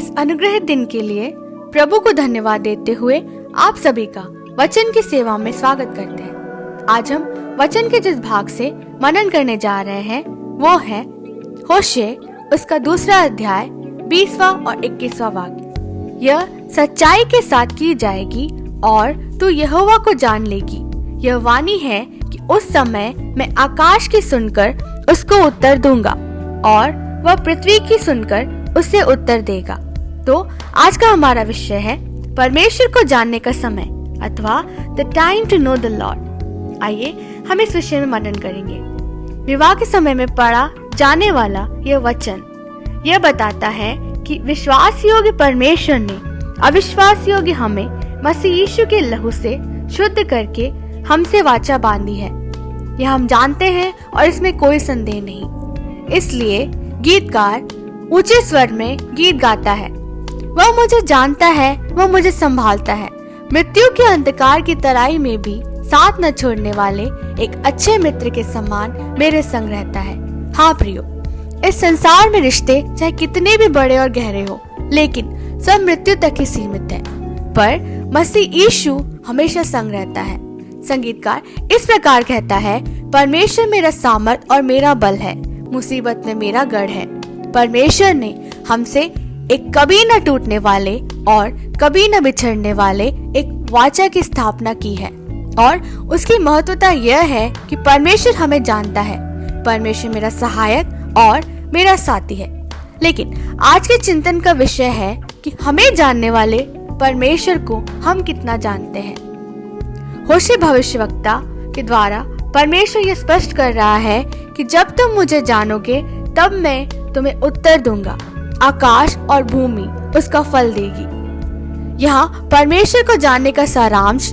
इस अनुग्रहित दिन के लिए प्रभु को धन्यवाद देते हुए आप सभी का वचन की सेवा में स्वागत करते हैं। आज हम वचन के जिस भाग से मनन करने जा रहे हैं वो है होशे उसका दूसरा अध्याय 20वां और 21वां वाक्य। यह सच्चाई के साथ की जाएगी और तू यहोवा को जान लेगी। यह वाणी है कि उस समय मैं आकाश की सुनकर उसको उत्तर दूंगा और वह पृथ्वी की सुनकर उसे उत्तर देगा। तो आज का हमारा विषय है परमेश्वर को जानने का समय अथवा the time to know the Lord. आइए हम इस विषय में मनन करेंगे। विवाह के समय में पढ़ा जाने वाला यह वचन यह बताता है कि विश्वास योग्य परमेश्वर ने अविश्वास योग्य हमें मसीह यीशु के लहू से शुद्ध करके हमसे वाचा बांधी है। यह हम जानते हैं और इसमें कोई संदेह नहीं। इसलिए गीतकार ऊंचे स्वर में गीत गाता है, वह मुझे जानता है, वह मुझे संभालता है। मृत्यु के अंधकार की तराई में भी साथ न छोड़ने वाले एक अच्छे मित्र के समान मेरे संग रहता है। हाँ प्रियो, इस संसार में रिश्ते चाहे कितने भी बड़े और गहरे हो, लेकिन सब मृत्यु तक ही सीमित है, पर मसीह यीशु हमेशा संग रहता है। संगीतकार इस प्रकार कहता है, परमेश्वर मेरा सामर्थ और मेरा बल है, मुसीबत में मेरा गढ़ है। परमेश्वर ने हमसे एक कभी न टूटने वाले और कभी न बिछड़ने वाले एक वाचा की स्थापना की है और उसकी महत्वता यह है कि परमेश्वर हमें जानता है। परमेश्वर मेरा सहायक और मेरा साथी है। लेकिन आज के चिंतन का विषय है कि हमें जानने वाले परमेश्वर को हम कितना जानते हैं। होशे भविष्यवक्ता के द्वारा परमेश्वर यह स्पष्ट कर रहा है कि जब तुम मुझे जानोगे तब मैं तुम्हें उत्तर दूंगा। आकाश और भूमि उसका फल देगी। यहाँ परमेश्वर को जानने का सारांश,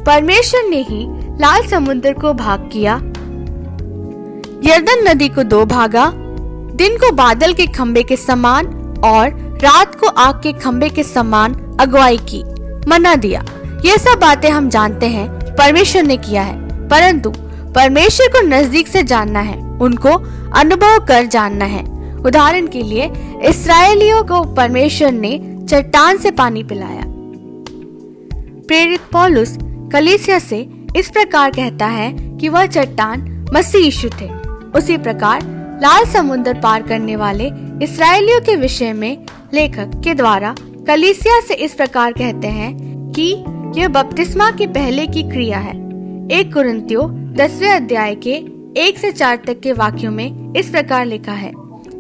परमेश्वर ने ही लाल समुद्र को भाग किया, यरदन नदी को दो भागा, दिन को बादल के खंबे के समान और रात को आग के खंबे के समान अगुवाई की, मना दिया। ये सब बातें हम जानते हैं परमेश्वर ने किया है, परंतु परमेश्वर को नजदीक से जानना है, उनको अनुभव कर जानना है। उदाहरण के लिए इस्राएलियों को परमेश्वर ने चट्टान से पानी पिलाया। प्रेरित पौलुस कलीसिया से इस प्रकार कहता है कि वह चट्टान मसीह यीशु थे। उसी प्रकार लाल समुद्र पार करने वाले इस्राएलियों के विषय में लेखक के द्वारा कलीसिया से इस प्रकार कहते हैं कि यह बपतिस्मा के पहले की क्रिया है। 1 कुरिन्थियों 10वें अध्याय के 1 से 4 तक के वाक्यों में इस प्रकार लिखा है,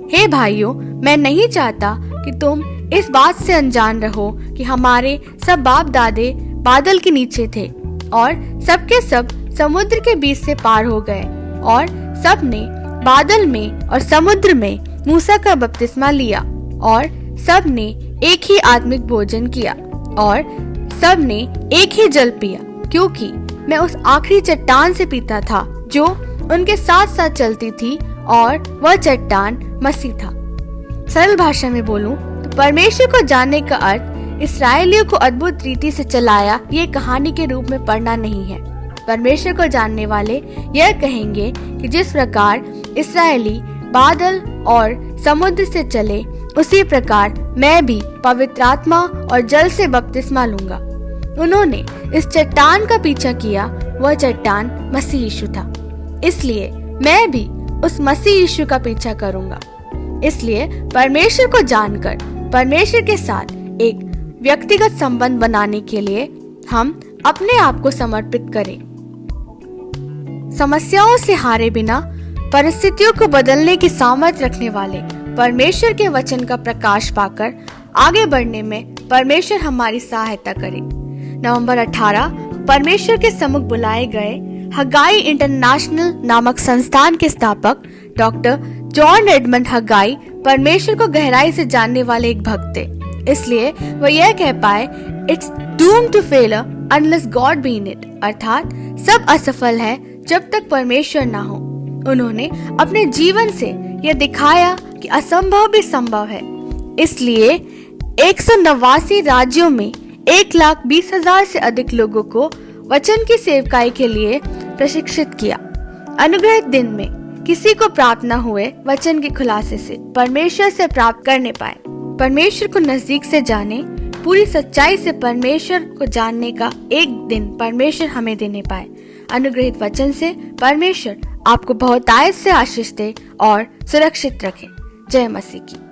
हे भाइयों, मैं नहीं चाहता कि तुम इस बात से अनजान रहो कि हमारे सब बाप दादे बादल के नीचे थे और सबके सब समुद्र के बीच से पार हो गए और सब ने बादल में और समुद्र में मूसा का बपतिस्मा लिया और सब ने एक ही आत्मिक भोजन किया और सब ने एक ही जल पिया, क्योंकि मैं उस आखिरी चट्टान से पीता था जो उनके साथ साथ चलती थी और वह चट्टान मसीह था। सरल भाषा में बोलूं तो परमेश्वर को जानने का अर्थ इस्राएलियों को अद्भुत रीति से चलाया ये कहानी के रूप में पढ़ना नहीं है। परमेश्वर को जानने वाले यह कहेंगे कि जिस प्रकार इस्राएली बादल और समुद्र से चले, उसी प्रकार मैं भी पवित्र आत्मा और जल से बपतिस्मा लूंगा। उन्होंने इस चट्टान का पीछा किया, वह चट्टान मसीह यीशु था। इसलिए मैं भी उस मसीह यीशु का पीछा करूंगा। इसलिए परमेश्वर को जानकर परमेश्वर के साथ एक व्यक्तिगत संबंध बनाने के लिए हम अपने आप को समर्पित करें। समस्याओं से हारे बिना परिस्थितियों को बदलने की सामर्थ्य रखने वाले परमेश्वर के वचन का प्रकाश पाकर आगे बढ़ने में परमेश्वर हमारी सहायता करे। नवंबर 18 परमेश्वर के सम्मुख बुलाए गए हगाई इंटरनेशनल नामक संस्थान के स्थापक डॉक्टर जॉन एडमंड हगाई परमेश्वर को गहराई से जानने वाले एक भक्त थे। इसलिए वह यह कह पाए, it's doomed to fail unless God be in it, अर्थात सब असफल है जब तक परमेश्वर ना हो। उन्होंने अपने जीवन से यह दिखाया कि असंभव भी संभव है। इसलिए 189 राज्यों में 1,20,000 से अधिक लोगों को वचन की सेवकाई के लिए प्रशिक्षित किया। अनुग्रहित दिन में किसी को प्राप्त न हुए वचन के खुलासे से परमेश्वर से प्राप्त करने पाए। परमेश्वर को नजदीक से जाने, पूरी सच्चाई से परमेश्वर को जानने का एक दिन परमेश्वर हमें देने पाए। अनुग्रहित वचन से परमेश्वर आपको बहुतायत से आशीष दे और सुरक्षित रखे। जय मसीह की।